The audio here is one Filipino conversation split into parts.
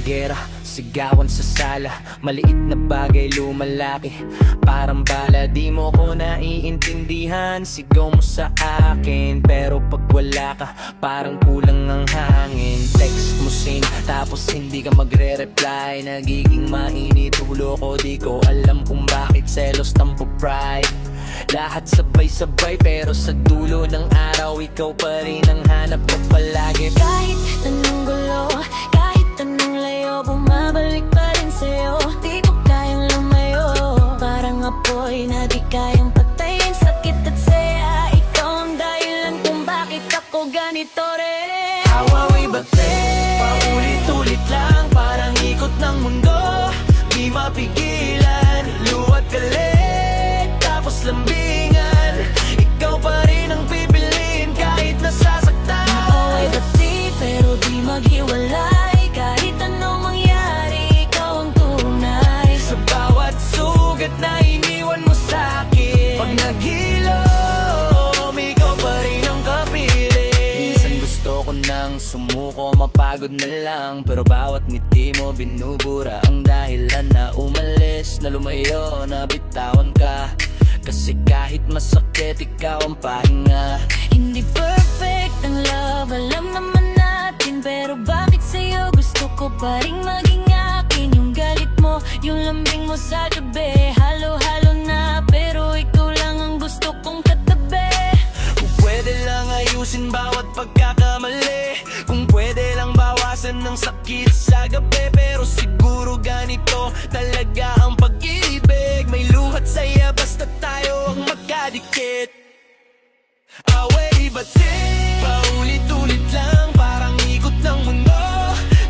gera, sigawan sa sala. Maliit na bagay lumalaki, parang bala. Di mo ko naiintindihan, sigaw mo sa akin. Pero pag wala ka, parang kulang ang hangin. Text mo sin, tapos hindi ka magre-reply. Nagiging mainit ulo ko, di ko alam kung bakit. Selos, tampo, pride, lahat sabay-sabay, pero sa dulo ng araw ikaw pa rin ang hanap ko palagi. Kahit anong gulo, kahit anong layo, bumabalik pa rin sa'yo. Di ko kayang lumayo, parang apoy na di kayang patayin. Sakit at saya, ikaw ang dahilan kung bakit ako ganito rin. How are we bate? Paulit-ulit lang, parang ikot ng mundo. Di mapigilan, luwat galit, tapos lambingan. Ikaw pa rin ang pipiliin kahit nasasaktan. Away bati pero di maghiwalay. Kahit anong mangyari, ikaw ang tunay. Sa bawat sugat na iniwan mo sa'kin, pag naghilom, ikaw pa rin ang kapili. Minsan gusto ko nang sumuko, mapagod na lang, pero bawat ngiti mo binubura ang dahilan na umalis, na lumayo, na bitawan ka. Kasi kahit masakit, ikaw ang pahinga. Hindi perfect ang love, alam naman natin. Pero bakit sa'yo gusto ko pa rin maging akin? Yung galit mo, yung lambing mo sa gabi, halo-halo na, pero ikaw lang ang gusto kong katabi. Kung pwede lang ayusin bawat pagkakamali, kung pwede lang bawasan ng sakit sa gabi. Pero siguro ganito talaga ang pag-ibig, may luhat saya basta tayo ang magkadikit. Away bate, paulit-ulit lang, parang ikot ng mundo.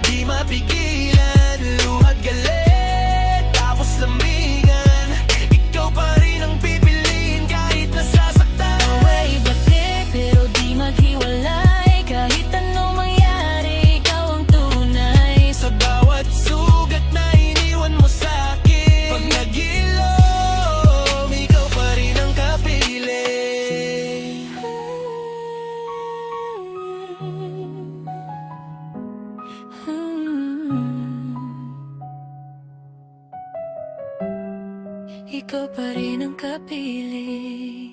Di mapigilan, luhat galit, tapos lambingan. Ikaw pa rin ang pipiliin kahit nasasaktan. Away bati pero di maghiwalay. Kahit anong mangyari, ikaw ang tunay. Sa bawat sugat na iniwan mo sa'kin, pag naghilom, ikaw pa rin ang kapili. Ikaw pa rin ang kapili.